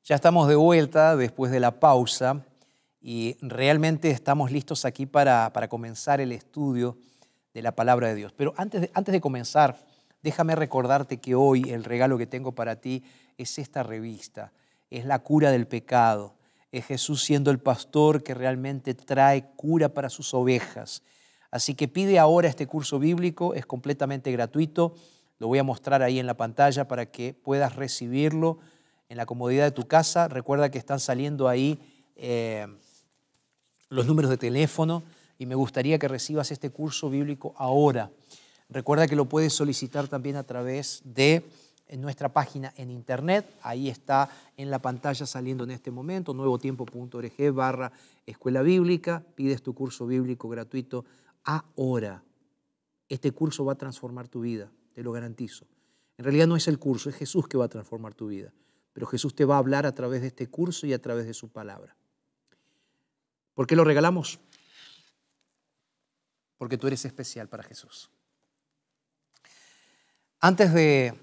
Ya estamos de vuelta después de la pausa y realmente estamos listos aquí para comenzar el estudio de la palabra de Dios. Pero antes de comenzar, déjame recordarte que hoy el regalo que tengo para ti es esta revista. Es la cura del pecado. Es Jesús siendo el pastor que realmente trae cura para sus ovejas. Así que pide ahora este curso bíblico, es completamente gratuito. Lo voy a mostrar ahí en la pantalla para que puedas recibirlo en la comodidad de tu casa. Recuerda que están saliendo ahí los números de teléfono y me gustaría que recibas este curso bíblico ahora. Recuerda que lo puedes solicitar también a través de nuestra página en internet. Ahí está en la pantalla saliendo en este momento, nuevotiempo.org/escuela bíblica. Pides tu curso bíblico gratuito ahora. Este curso va a transformar tu vida, te lo garantizo. En realidad no es el curso, es Jesús que va a transformar tu vida. Pero Jesús te va a hablar a través de este curso y a través de su palabra. ¿Por qué lo regalamos? Porque tú eres especial para Jesús. Antes de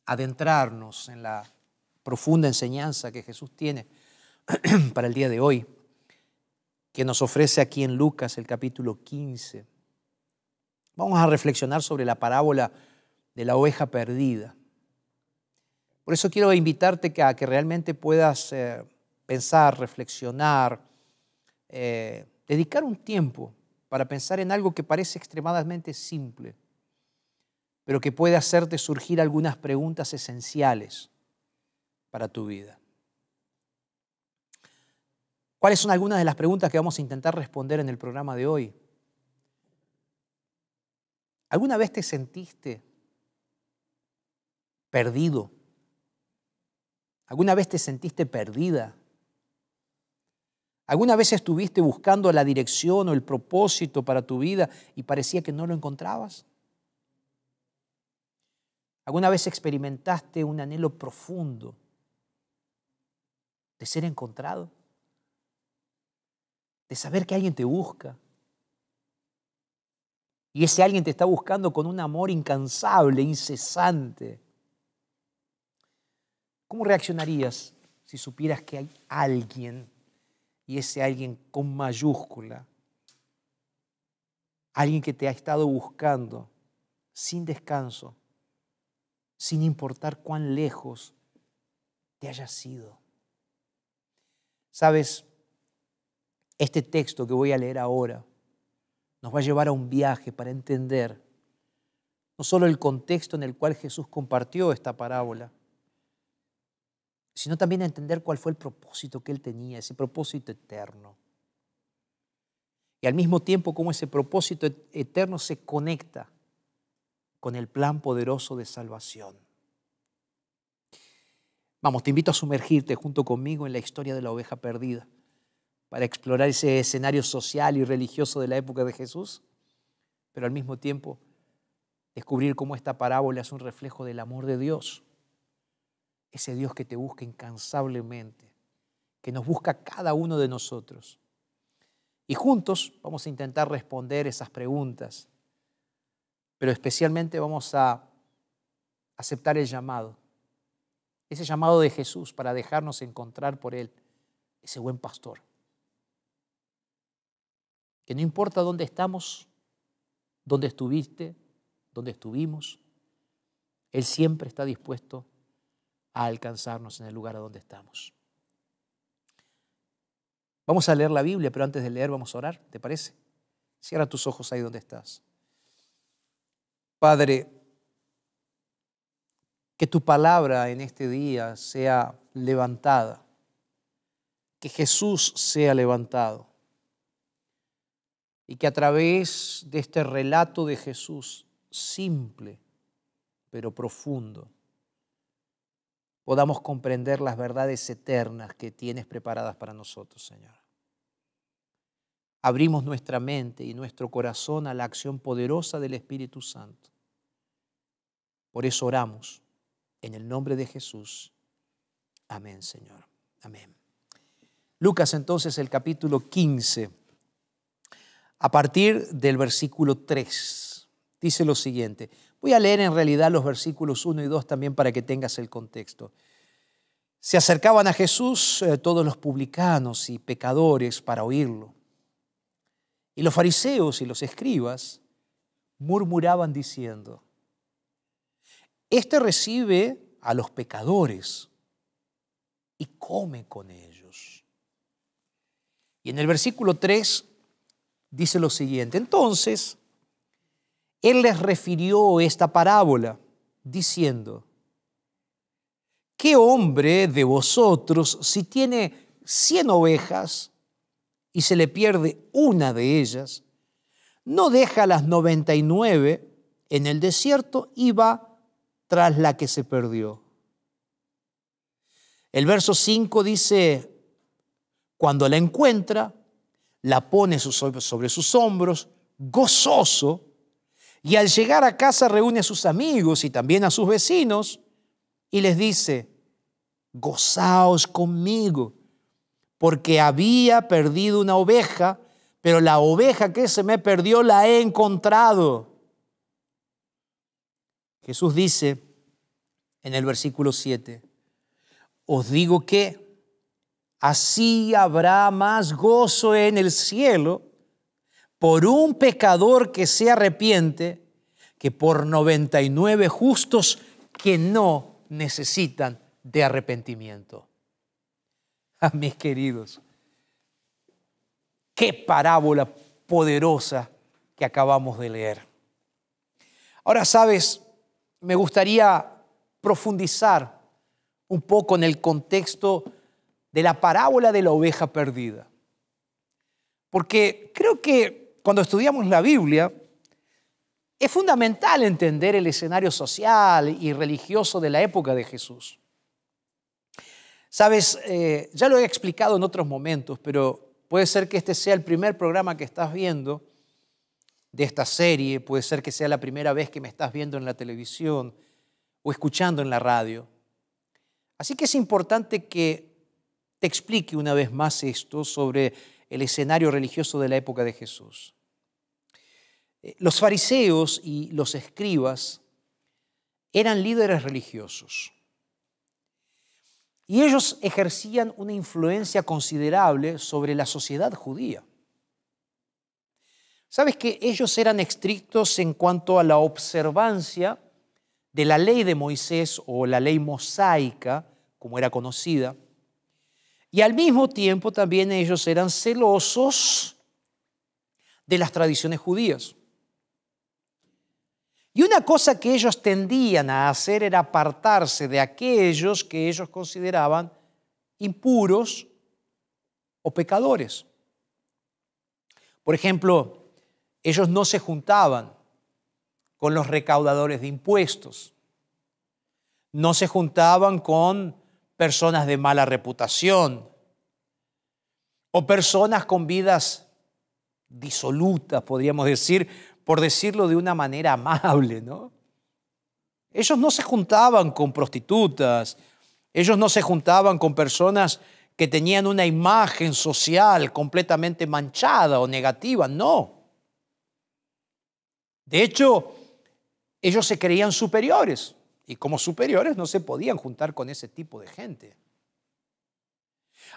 adentrarnos en la profunda enseñanza que Jesús tiene para el día de hoy, que nos ofrece aquí en Lucas el capítulo 15, vamos a reflexionar sobre la parábola de la oveja perdida. Por eso quiero invitarte a que realmente puedas pensar, reflexionar, dedicar un tiempo para pensar en algo que parece extremadamente simple, pero que puede hacerte surgir algunas preguntas esenciales para tu vida. ¿Cuáles son algunas de las preguntas que vamos a intentar responder en el programa de hoy? ¿Alguna vez te sentiste perdido? ¿Alguna vez te sentiste perdida? ¿Alguna vez estuviste buscando la dirección o el propósito para tu vida y parecía que no lo encontrabas? ¿Alguna vez experimentaste un anhelo profundo de ser encontrado? De saber que alguien te busca. Y ese alguien te está buscando con un amor incansable, incesante. ¿Cómo reaccionarías si supieras que hay alguien, y ese alguien con mayúscula, alguien que te ha estado buscando sin descanso, sin importar cuán lejos te hayas ido? ¿Sabes? Este texto que voy a leer ahora nos va a llevar a un viaje para entender no solo el contexto en el cual Jesús compartió esta parábola, sino también a entender cuál fue el propósito que Él tenía, ese propósito eterno. Y al mismo tiempo cómo ese propósito eterno se conecta con el plan poderoso de salvación. Vamos, te invito a sumergirte junto conmigo en la historia de la oveja perdida para explorar ese escenario social y religioso de la época de Jesús, pero al mismo tiempo descubrir cómo esta parábola es un reflejo del amor de Dios. Ese Dios que te busca incansablemente, que nos busca a cada uno de nosotros. Y juntos vamos a intentar responder esas preguntas, pero especialmente vamos a aceptar el llamado, ese llamado de Jesús para dejarnos encontrar por Él, ese buen pastor. Que no importa dónde estamos, dónde estuviste, dónde estuvimos, Él siempre está dispuesto a alcanzarnos en el lugar a donde estamos. Vamos a leer la Biblia, pero antes de leer vamos a orar, ¿te parece? Cierra tus ojos ahí donde estás. Padre, que tu palabra en este día sea levantada, que Jesús sea levantado y que a través de este relato de Jesús, simple pero profundo, podamos comprender las verdades eternas que tienes preparadas para nosotros, Señor. Abrimos nuestra mente y nuestro corazón a la acción poderosa del Espíritu Santo. Por eso oramos en el nombre de Jesús. Amén, Señor. Amén. Lucas, entonces, el capítulo 15, a partir del versículo 3, dice lo siguiente. Voy a leer en realidad los versículos 1 y 2 también para que tengas el contexto. Se acercaban a Jesús todos los publicanos y pecadores para oírlo. Y los fariseos y los escribas murmuraban diciendo: Este recibe a los pecadores y come con ellos. Y en el versículo 3 dice lo siguiente: Entonces, él les refirió esta parábola, diciendo: ¿Qué hombre de vosotros, si tiene 100 ovejas y se le pierde una de ellas, no deja las 99 en el desierto y va tras la que se perdió? El verso 5 dice: Cuando la encuentra, la pone sobre sus hombros, gozoso, y al llegar a casa reúne a sus amigos y también a sus vecinos y les dice: Gozaos conmigo, porque había perdido una oveja, pero la oveja que se me perdió la he encontrado. Jesús dice en el versículo 7: Os digo que así habrá más gozo en el cielo por un pecador que se arrepiente que por 99 justos que no necesitan de arrepentimiento. Mis queridos, qué parábola poderosa que acabamos de leer. Ahora, sabes, me gustaría profundizar un poco en el contexto de la parábola de la oveja perdida. Porque creo que cuando estudiamos la Biblia, es fundamental entender el escenario social y religioso de la época de Jesús. Sabes, ya lo he explicado en otros momentos, pero puede ser que este sea el primer programa que estás viendo de esta serie, puede ser que sea la primera vez que me estás viendo en la televisión o escuchando en la radio. Así que es importante que te explique una vez más esto sobre el escenario religioso de la época de Jesús. Los fariseos y los escribas eran líderes religiosos y ellos ejercían una influencia considerable sobre la sociedad judía. ¿Sabes que ellos eran estrictos en cuanto a la observancia de la ley de Moisés o la ley mosaica, como era conocida? Y al mismo tiempo también ellos eran celosos de las tradiciones judías. Y una cosa que ellos tendían a hacer era apartarse de aquellos que ellos consideraban impuros o pecadores. Por ejemplo, ellos no se juntaban con los recaudadores de impuestos, no se juntaban con personas de mala reputación o personas con vidas disolutas, podríamos decir, por decirlo de una manera amable, ¿no? Ellos no se juntaban con prostitutas, ellos no se juntaban con personas que tenían una imagen social completamente manchada o negativa, no. De hecho, ellos se creían superiores y como superiores no se podían juntar con ese tipo de gente.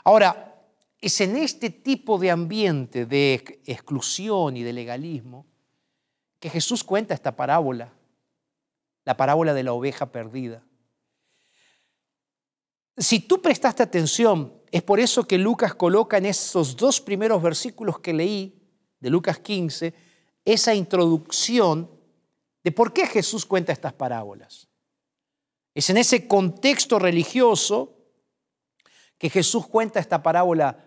Ahora, es en este tipo de ambiente de exclusión y de legalismo que Jesús cuenta esta parábola, la parábola de la oveja perdida. Si tú prestaste atención, es por eso que Lucas coloca en esos 2 primeros versículos que leí, de Lucas 15, esa introducción de por qué Jesús cuenta estas parábolas. Es en ese contexto religioso que Jesús cuenta esta parábola,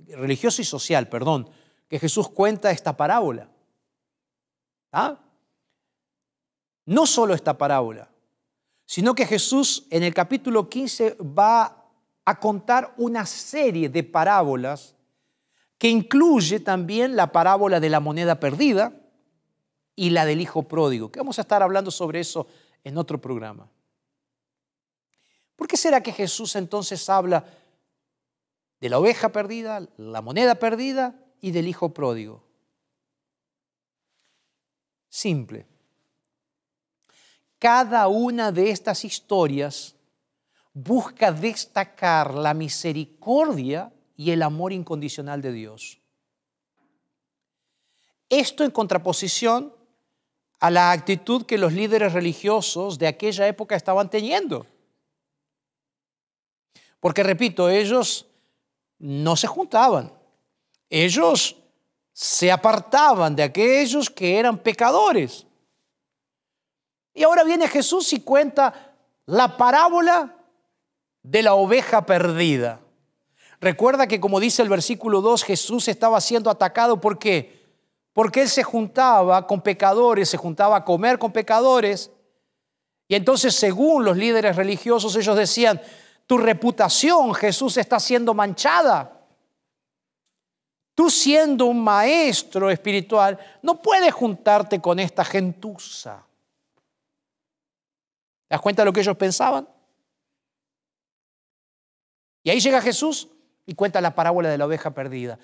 religioso y social, perdón, que Jesús cuenta esta parábola. ¿Ah? No solo esta parábola, sino que Jesús en el capítulo 15 va a contar una serie de parábolas que incluye también la parábola de la moneda perdida y la del hijo pródigo, que vamos a estar hablando sobre eso en otro programa. ¿Por qué será que Jesús entonces habla de la oveja perdida, la moneda perdida y del hijo pródigo? Simple. Cada una de estas historias busca destacar la misericordia y el amor incondicional de Dios. Esto en contraposición a la actitud que los líderes religiosos de aquella época estaban teniendo. Porque, repito, ellos no se juntaban. Ellos se apartaban de aquellos que eran pecadores. Y ahora viene Jesús y cuenta la parábola de la oveja perdida. Recuerda que, como dice el versículo 2, Jesús estaba siendo atacado. ¿Por qué? Porque Él se juntaba con pecadores, se juntaba a comer con pecadores. Y entonces, según los líderes religiosos, ellos decían: tu reputación, Jesús, está siendo manchada. Tú, siendo un maestro espiritual, no puedes juntarte con esta gentuza. ¿Te das cuenta de lo que ellos pensaban? Y ahí llega Jesús y cuenta la parábola de la oveja perdida.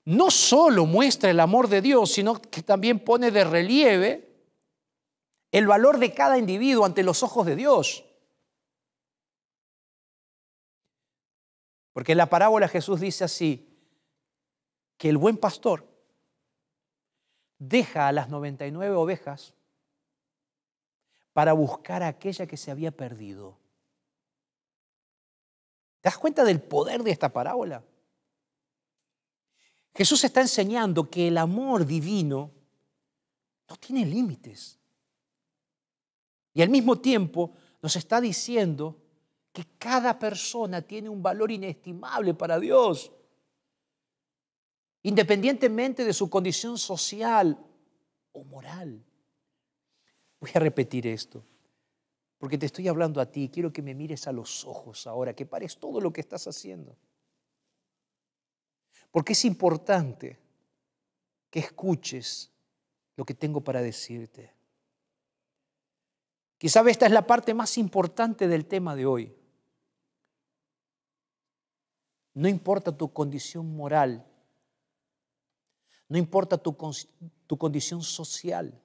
No solo muestra el amor de Dios, sino que también pone de relieve el valor de cada individuo ante los ojos de Dios. Porque en la parábola Jesús dice así, que el buen pastor deja a las 99 ovejas para buscar a aquella que se había perdido. ¿Te das cuenta del poder de esta parábola? Jesús está enseñando que el amor divino no tiene límites. Y al mismo tiempo nos está diciendo que cada persona tiene un valor inestimable para Dios, independientemente de su condición social o moral. Voy a repetir esto, porque te estoy hablando a ti. Quiero que me mires a los ojos ahora, que pares todo lo que estás haciendo. Porque es importante que escuches lo que tengo para decirte. Quizá esta es la parte más importante del tema de hoy. No importa tu condición moral, no importa tu condición social.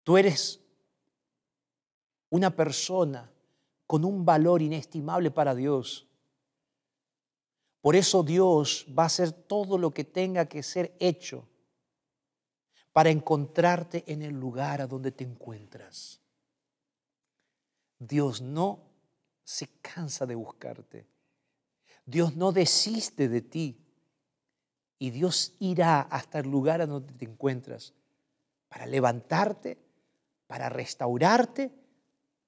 Tú eres una persona con un valor inestimable para Dios. Por eso Dios va a hacer todo lo que tenga que ser hecho para encontrarte en el lugar a donde te encuentras. Dios no se cansa de buscarte. Dios no desiste de ti. Y Dios irá hasta el lugar a donde te encuentras para levantarte, para restaurarte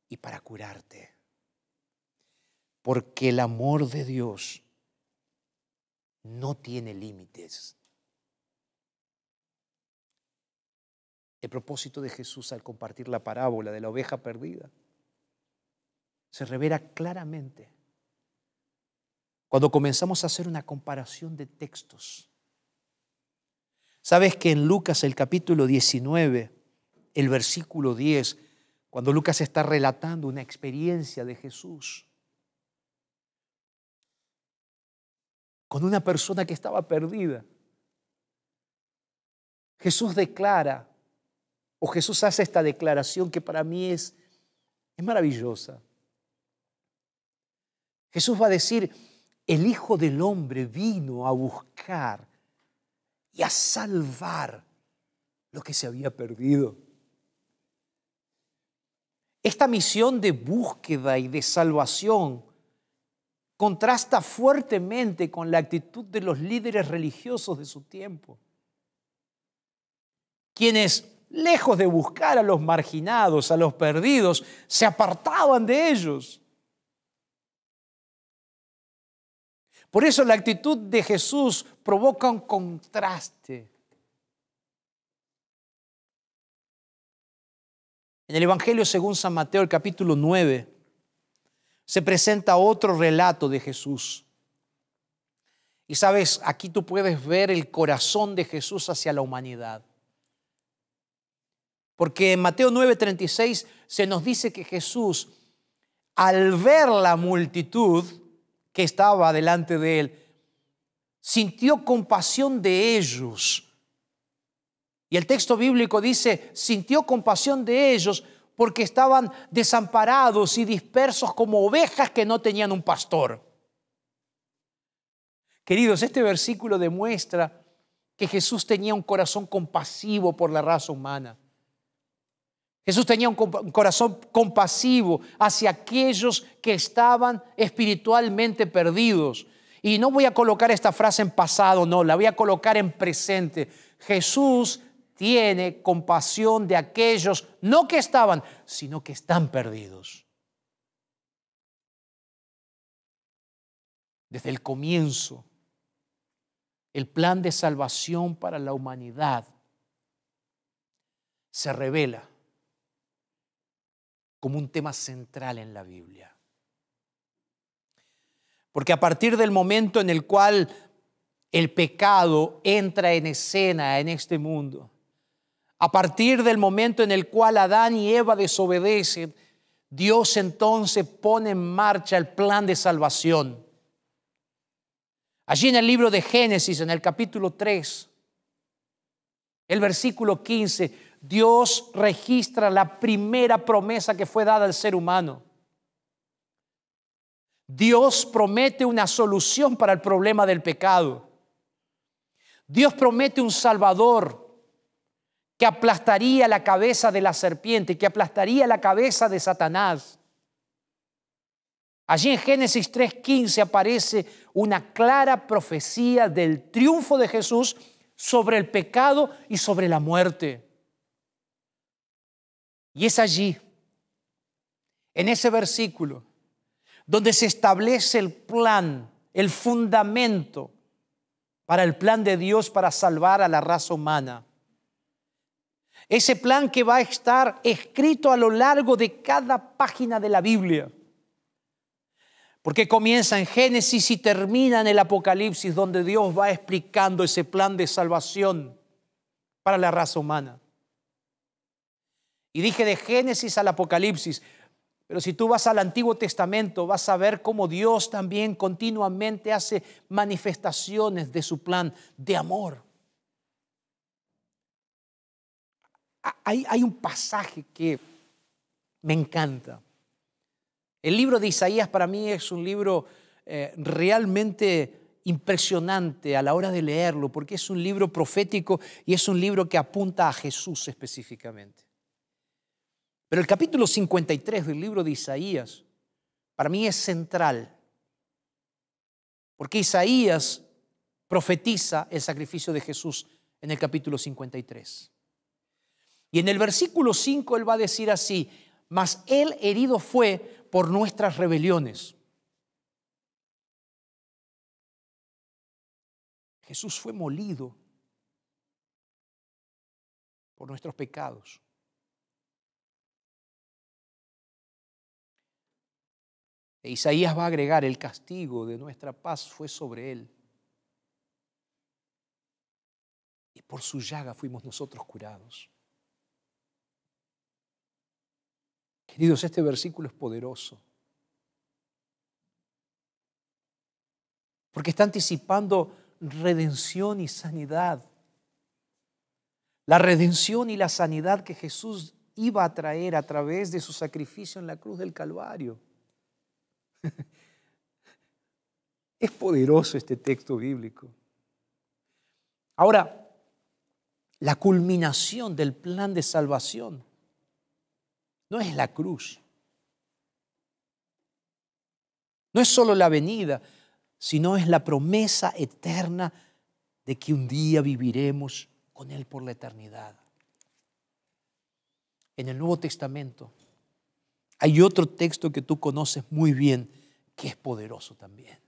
y para curarte. Porque el amor de Dios no tiene límites. El propósito de Jesús al compartir la parábola de la oveja perdida se revela claramente cuando comenzamos a hacer una comparación de textos. ¿Sabes que en Lucas el capítulo 19, el versículo 10, cuando Lucas está relatando una experiencia de Jesús con una persona que estaba perdida, Jesús declara, o Jesús hace esta declaración que para mí es maravillosa. Jesús va a decir: el Hijo del Hombre vino a buscar y a salvar lo que se había perdido. Esta misión de búsqueda y de salvación contrasta fuertemente con la actitud de los líderes religiosos de su tiempo, quienes, lejos de buscar a los marginados, a los perdidos, se apartaban de ellos. Por eso la actitud de Jesús provoca un contraste. En el Evangelio según San Mateo, el capítulo 9, se presenta otro relato de Jesús. Y sabes, aquí tú puedes ver el corazón de Jesús hacia la humanidad. Porque en Mateo 9:36 se nos dice que Jesús, al ver la multitud que estaba delante de él, sintió compasión de ellos. Y el texto bíblico dice, sintió compasión de ellos porque estaban desamparados y dispersos como ovejas que no tenían un pastor. Queridos, este versículo demuestra que Jesús tenía un corazón compasivo por la raza humana. Jesús tenía un corazón compasivo hacia aquellos que estaban espiritualmente perdidos. Y no voy a colocar esta frase en pasado, no, la voy a colocar en presente. Jesús tiene compasión de aquellos, no que estaban, sino que están perdidos. Desde el comienzo, el plan de salvación para la humanidad se revela como un tema central en la Biblia. Porque a partir del momento en el cual el pecado entra en escena en este mundo, a partir del momento en el cual Adán y Eva desobedecen, Dios entonces pone en marcha el plan de salvación. Allí en el libro de Génesis, en el capítulo 3, el versículo 15, Dios registra la primera promesa que fue dada al ser humano. Dios promete una solución para el problema del pecado. Dios promete un Salvador que aplastaría la cabeza de la serpiente, que aplastaría la cabeza de Satanás. Allí en Génesis 3:15 aparece una clara profecía del triunfo de Jesús sobre el pecado y sobre la muerte. Y es allí, en ese versículo, donde se establece el plan, el fundamento para el plan de Dios para salvar a la raza humana. Ese plan que va a estar escrito a lo largo de cada página de la Biblia. Porque comienza en Génesis y termina en el Apocalipsis, donde Dios va explicando ese plan de salvación para la raza humana. Y dije de Génesis al Apocalipsis, pero si tú vas al Antiguo Testamento vas a ver cómo Dios también continuamente hace manifestaciones de su plan de amor. Hay un pasaje que me encanta. El libro de Isaías para mí es un libro realmente impresionante a la hora de leerlo, porque es un libro profético y es un libro que apunta a Jesús específicamente. Pero el capítulo 53 del libro de Isaías para mí es central, porque Isaías profetiza el sacrificio de Jesús en el capítulo 53. Y en el versículo 5 él va a decir así: mas él herido fue por nuestras rebeliones. Jesús fue molido por nuestros pecados. E Isaías va a agregar: el castigo de nuestra paz fue sobre él, y por su llaga fuimos nosotros curados. Queridos, este versículo es poderoso, porque está anticipando redención y sanidad. La redención y la sanidad que Jesús iba a traer a través de su sacrificio en la cruz del Calvario. Es poderoso este texto bíblico. Ahora, la culminación del plan de salvación no es la cruz, no es solo la venida, sino es la promesa eterna de que un día viviremos con Él por la eternidad. En el Nuevo Testamento hay otro texto que tú conoces muy bien, que es poderoso también.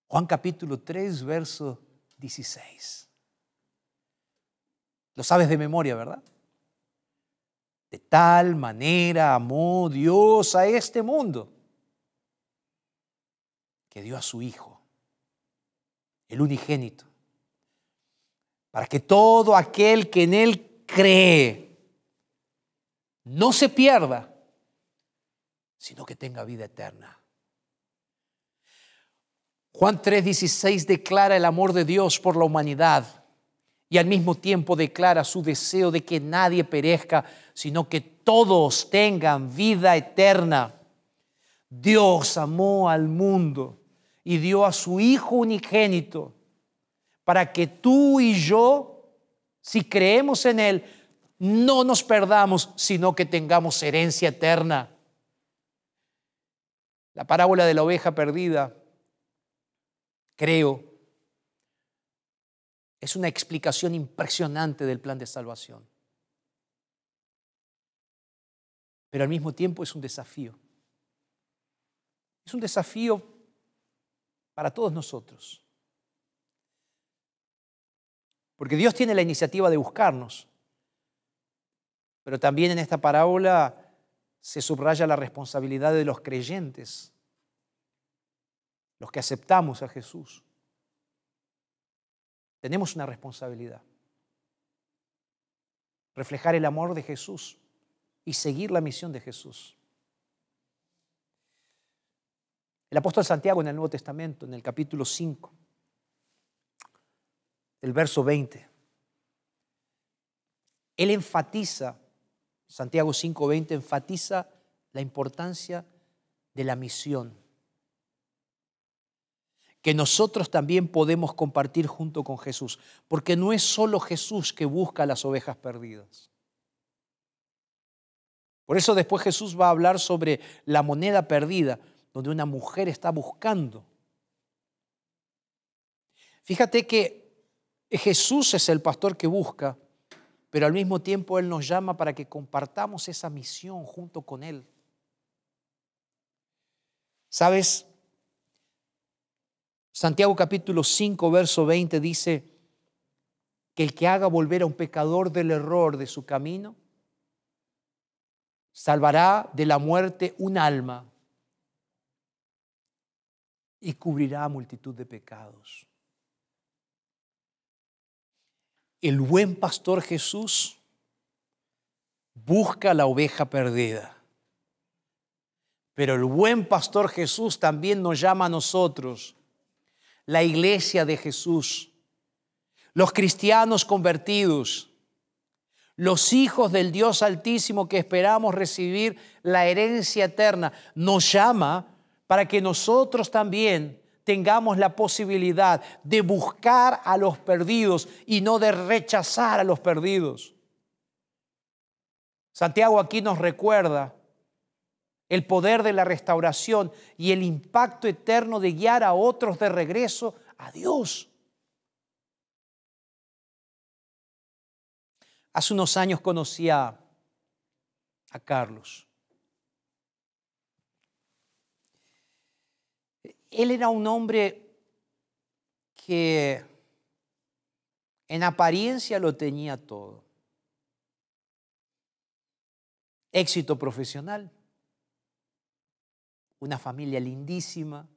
Juan capítulo 3, verso 16. Lo sabes de memoria, ¿verdad? De tal manera amó Dios a este mundo, que dio a su Hijo, el unigénito, para que todo aquel que en Él cree no se pierda, sino que tenga vida eterna. Juan 3:16 declara el amor de Dios por la humanidad. y al mismo tiempo declara su deseo de que nadie perezca, sino que todos tengan vida eterna. Dios amó al mundo y dio a su Hijo unigénito para que tú y yo, si creemos en Él, no nos perdamos, sino que tengamos herencia eterna. La parábola de la oveja perdida, creo, es una explicación impresionante del plan de salvación. Pero al mismo tiempo es un desafío. Es un desafío para todos nosotros. Porque Dios tiene la iniciativa de buscarnos. Pero también en esta parábola se subraya la responsabilidad de los creyentes, los que aceptamos a Jesús. Tenemos una responsabilidad. Reflejar el amor de Jesús y seguir la misión de Jesús. El apóstol Santiago en el Nuevo Testamento, en el capítulo 5, el verso 20, él enfatiza, Santiago 5:20, enfatiza la importancia de la misión que nosotros también podemos compartir junto con Jesús, porque no es solo Jesús que busca a las ovejas perdidas. Por eso después Jesús va a hablar sobre la moneda perdida, donde una mujer está buscando. Fíjate que Jesús es el pastor que busca, pero al mismo tiempo Él nos llama para que compartamos esa misión junto con Él. ¿Sabes? Santiago capítulo 5, verso 20 dice que el que haga volver a un pecador del error de su camino, salvará de la muerte un alma y cubrirá multitud de pecados. El buen pastor Jesús busca la oveja perdida. Pero el buen pastor Jesús también nos llama a nosotros, la iglesia de Jesús, los cristianos convertidos, los hijos del Dios Altísimo que esperamos recibir la herencia eterna, nos llama para que nosotros también tengamos la posibilidad de buscar a los perdidos y no de rechazar a los perdidos. Santiago aquí nos recuerda el poder de la restauración y el impacto eterno de guiar a otros de regreso a Dios. Hace unos años conocí a Carlos. Él era un hombre que en apariencia lo tenía todo. Éxito profesional, una familia lindísima.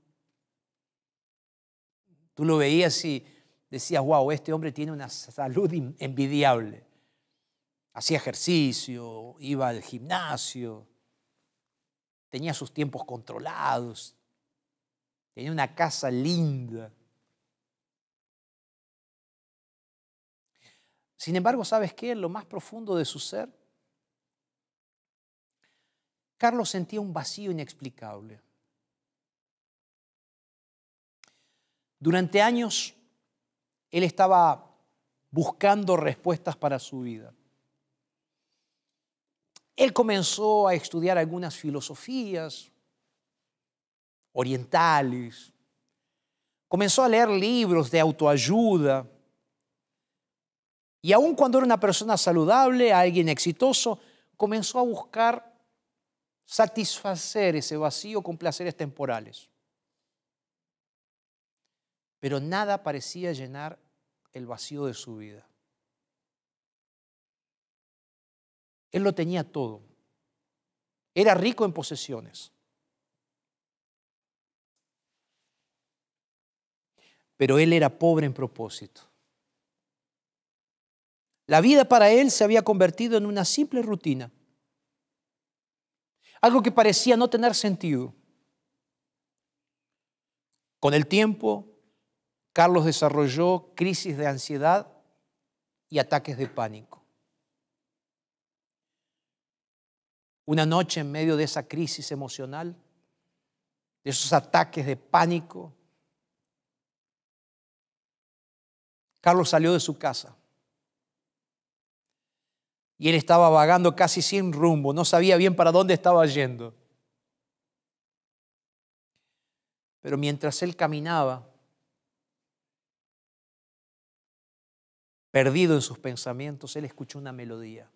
Tú lo veías y decías, wow, este hombre tiene una salud envidiable. Hacía ejercicio, iba al gimnasio, tenía sus tiempos controlados, tenía una casa linda. Sin embargo, ¿sabes qué? En lo más profundo de su ser, Carlos sentía un vacío inexplicable. Durante años, él estaba buscando respuestas para su vida. Él comenzó a estudiar algunas filosofías orientales, comenzó a leer libros de autoayuda y aun cuando era una persona saludable, alguien exitoso, comenzó a buscar satisfacer ese vacío con placeres temporales. Pero nada parecía llenar el vacío de su vida. Él lo tenía todo. Era rico en posesiones. Pero él era pobre en propósito. La vida para él se había convertido en una simple rutina. Algo que parecía no tener sentido. Con el tiempo, Carlos desarrolló crisis de ansiedad y ataques de pánico. Una noche en medio de esa crisis emocional, de esos ataques de pánico, Carlos salió de su casa y él estaba vagando casi sin rumbo, no sabía bien para dónde estaba yendo. Pero mientras él caminaba, perdido en sus pensamientos, él escuchó una melodía.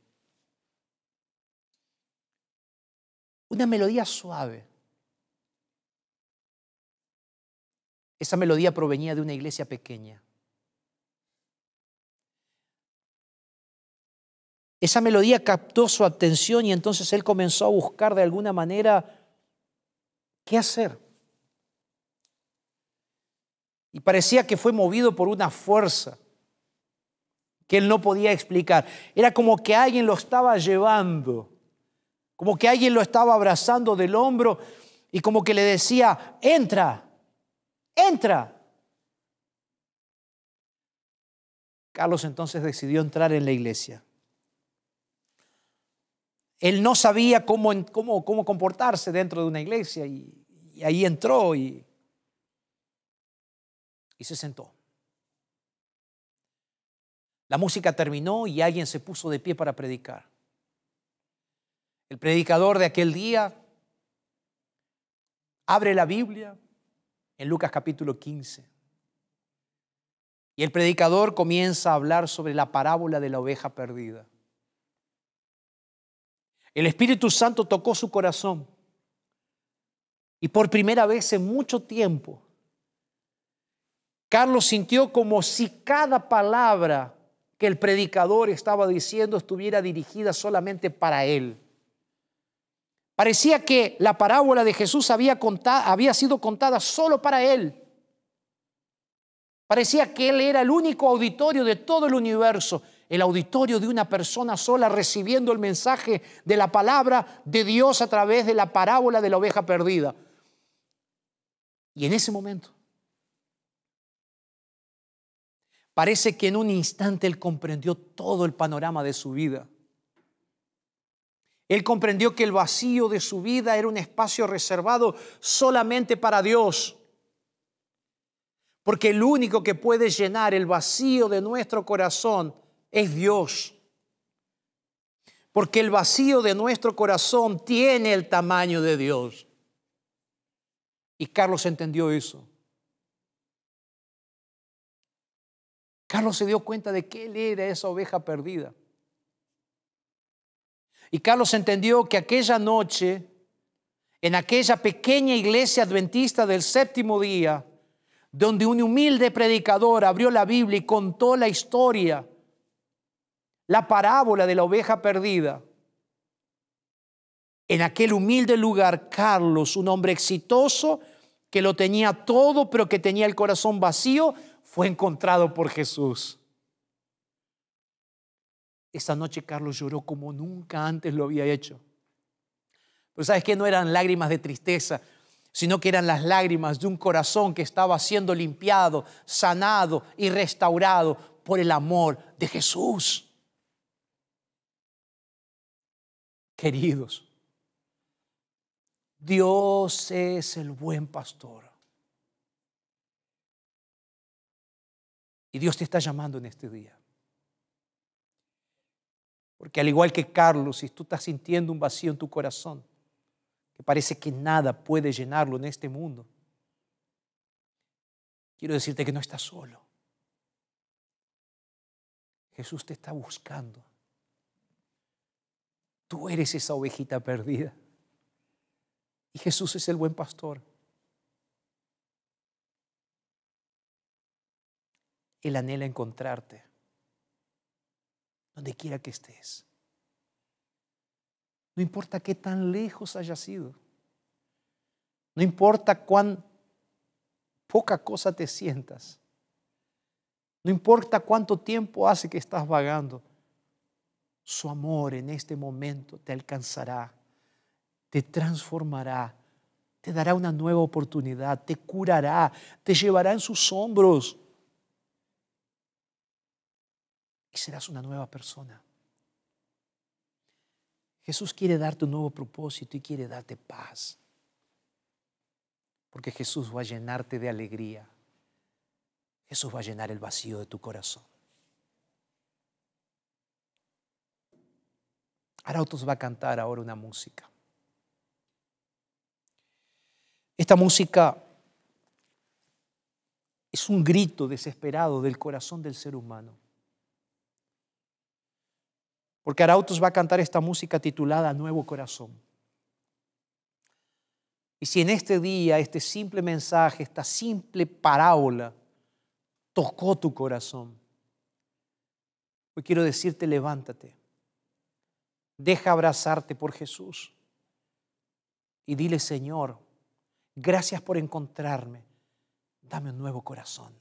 Una melodía suave. Esa melodía provenía de una iglesia pequeña. Esa melodía captó su atención y entonces él comenzó a buscar de alguna manera qué hacer. Y parecía que fue movido por una fuerza que él no podía explicar. Era como que alguien lo estaba llevando, como que alguien lo estaba abrazando del hombro y como que le decía, entra, entra. Carlos entonces decidió entrar en la iglesia. Él no sabía cómo comportarse dentro de una iglesia y ahí entró y se sentó. La música terminó y alguien se puso de pie para predicar. El predicador de aquel día abre la Biblia en Lucas capítulo 15. Y el predicador comienza a hablar sobre la parábola de la oveja perdida. El Espíritu Santo tocó su corazón y por primera vez en mucho tiempo, Carlos sintió como si cada palabra que el predicador estaba diciendo estuviera dirigida solamente para él. Parecía que la parábola de Jesús había sido contada solo para él. Parecía que él era el único auditorio de todo el universo, el auditorio de una persona sola recibiendo el mensaje de la palabra de Dios a través de la parábola de la oveja perdida. Y en ese momento, parece que en un instante él comprendió todo el panorama de su vida. Él comprendió que el vacío de su vida era un espacio reservado solamente para Dios. Porque el único que puede llenar el vacío de nuestro corazón es Dios. Porque el vacío de nuestro corazón tiene el tamaño de Dios. Y Carlos entendió eso. Carlos se dio cuenta de que él era esa oveja perdida. Y Carlos entendió que aquella noche, en aquella pequeña iglesia adventista del séptimo día, donde un humilde predicador abrió la Biblia y contó la historia, la parábola de la oveja perdida, en aquel humilde lugar, Carlos, un hombre exitoso, que lo tenía todo, pero que tenía el corazón vacío, fue encontrado por Jesús. Esa noche Carlos lloró como nunca antes lo había hecho. Pero ¿sabes qué? No eran lágrimas de tristeza, sino que eran las lágrimas de un corazón que estaba siendo limpiado, sanado y restaurado por el amor de Jesús. Queridos, Dios es el buen pastor. Y Dios te está llamando en este día. Porque al igual que Carlos, si tú estás sintiendo un vacío en tu corazón, que parece que nada puede llenarlo en este mundo, quiero decirte que no estás solo. Jesús te está buscando. Tú eres esa ovejita perdida. Y Jesús es el buen pastor. Él anhela encontrarte donde quiera que estés. No importa qué tan lejos hayas sido. No importa cuán poca cosa te sientas. No importa cuánto tiempo hace que estás vagando. Su amor en este momento te alcanzará, te transformará, te dará una nueva oportunidad, te curará, te llevará en sus hombros. y serás una nueva persona. Jesús quiere darte un nuevo propósito y quiere darte paz. Porque Jesús va a llenarte de alegría. Jesús va a llenar el vacío de tu corazón. Arautos va a cantar ahora una música. Esta música es un grito desesperado del corazón del ser humano. Porque Arautos va a cantar esta música titulada Nuevo Corazón. Y si en este día, este simple mensaje, esta simple parábola tocó tu corazón, hoy quiero decirte, levántate. Deja abrazarte por Jesús y dile: Señor, gracias por encontrarme. Dame un nuevo corazón.